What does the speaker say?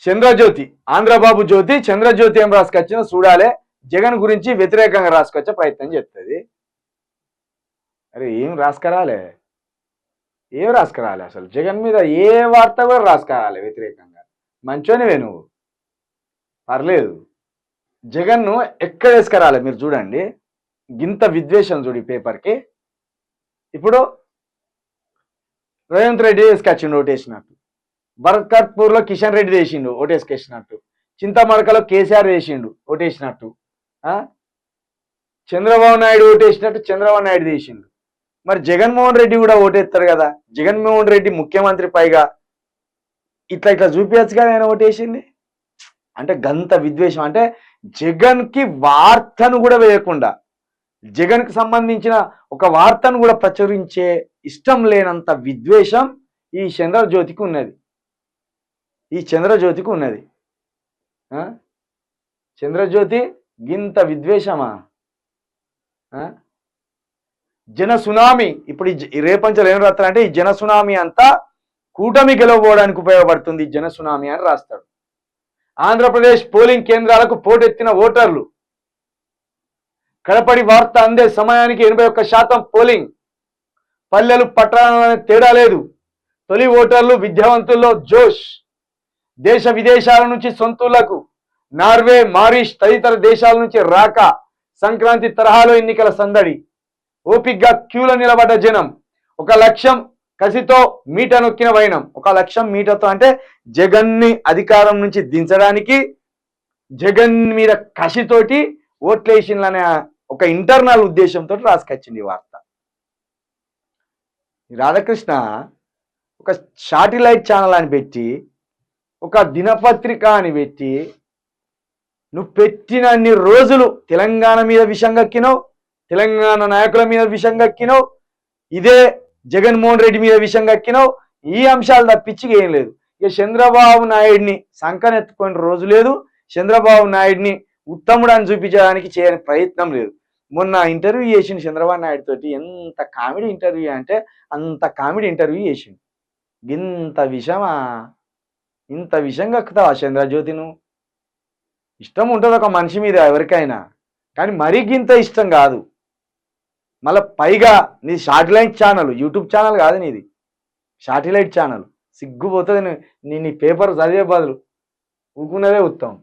చంద్రజ్యోతి, ఆంధ్రబాబు జ్యోతి, చంద్రజ్యోతి ఏం రాసుకొచ్చినా చూడాలి. జగన్ గురించి వ్యతిరేకంగా రాసుకొచ్చే ప్రయత్నం చేస్తుంది. అరే ఏం రాసుకురాలే, ఏం రాసుకురాలి అసలు జగన్ మీద ఏ వార్త కూడా రాసుకురాలి వ్యతిరేకంగా. మంచోనివే నువ్వు, పర్లేదు. జగన్ను ఎక్కడ వేసుకురాలి మీరు చూడండి. గింత విద్వేషం చూడు ఈ పేపర్కి. ఇప్పుడు రేవంత్ రెడ్డి వేసుకొచ్చిండు ఓటేసినట్టు, భరత్పూర్లో కిషన్ రెడ్డి వేసిండు ఓటేసుకేసినట్టు, చింతమడకలో కేసీఆర్ వేసిండు ఓటేసినట్టు, చంద్రబాబు నాయుడు ఓటేసినట్టు చంద్రబాబు నాయుడు వేసిండు. మరి జగన్మోహన్ రెడ్డి కూడా ఓటేస్తారు కదా. జగన్మోహన్ రెడ్డి ముఖ్యమంత్రి, పైగా ఇట్లా ఇట్లా చూపించచ్చు కదా ఆయన ఓటేసింది. అంటే గంత విద్వేషం. అంటే జగన్కి వార్తను కూడా వేయకుండా, జగన్కి సంబంధించిన ఒక వార్తను కూడా ప్రచురించే ఇష్టం లేనంత విద్వేషం ఈ చంద్రజ్యోతికి ఉన్నది. చంద్రజ్యోతి గింత విద్వేషమా? జన సునామీ. ఇప్పుడు ఈ రేపంచలు ఏం రాస్తారంటే ఈ జన సునామీ అంతా కూటమి గెలవబోవడానికి ఉపయోగపడుతుంది జన సునామీ అని రాస్తాడు. ఆంధ్రప్రదేశ్ పోలింగ్ కేంద్రాలకు పోటెత్తిన ఓటర్లు. కడపడి వార్త అందే సమయానికి 81% పోలింగ్. పల్లెలు పట్టణాలనే తేడా లేదు. తొలి ఓటర్లు విద్యావంతుల్లో జోష్. దేశ విదేశాల నుంచి సొంతూళ్లకు నార్వే, మారిష్ తదితర దేశాల నుంచి రాక. సంక్రాంతి తరహాలో ఎన్నికల సందడి. ఓపిగ్గా క్యూలో నిలబడ్డ జనం. 1 లక్షం కసితో మీట నొక్కిన వైనం. 1 లక్షం మీటతో అంటే జగన్ని అధికారం నుంచి దించడానికి జగన్ మీద కసితోటి ఓట్లేసిందనే ఒక ఇంటర్నల్ ఉద్దేశంతో రాసుకొచ్చింది ఈ వార్త. రాధాకృష్ణ ఒక శాటిలైట్ ఛానల్ అని పెట్టి, ఒక దినపత్రిక అని పెట్టి, నువ్వు పెట్టినన్ని రోజులు తెలంగాణ మీద విషం కక్కినావు, తెలంగాణ నాయకుల మీద విషం కక్కినావు, ఇదే జగన్మోహన్ రెడ్డి మీద విషం కక్కినావు. ఈ అంశాలు తప్పించి ఏం లేదు. ఇక చంద్రబాబు నాయుడిని సంకనెత్తుకునే రోజు లేదు. చంద్రబాబు నాయుడిని ఉత్తముడు అని చూపించడానికి చేయని ప్రయత్నం లేదు. మొన్న ఇంటర్వ్యూ చేసిండు చంద్రబాబు నాయుడు తోటి. ఎంత కామెడీ ఇంటర్వ్యూ అంటే అంత కామెడీ ఇంటర్వ్యూ చేసిండు. ఇంత విషమా? ఇంత విషం కక్కుతావా చంద్రజ్యోతి? నువ్వు ఇష్టం ఉంటుంది ఒక మనిషి మీద ఎవరికైనా, కానీ మరీ గింత ఇష్టం కాదు. మళ్ళీ పైగా నీ శాటిలైట్ ఛానల్, యూట్యూబ్ ఛానల్ కాదు నీది, శాటిలైట్ ఛానల్. సిగ్గుపోతుంది. నీ పేపర్ చదివే బదులు ఊకున్నదే ఉత్తమం.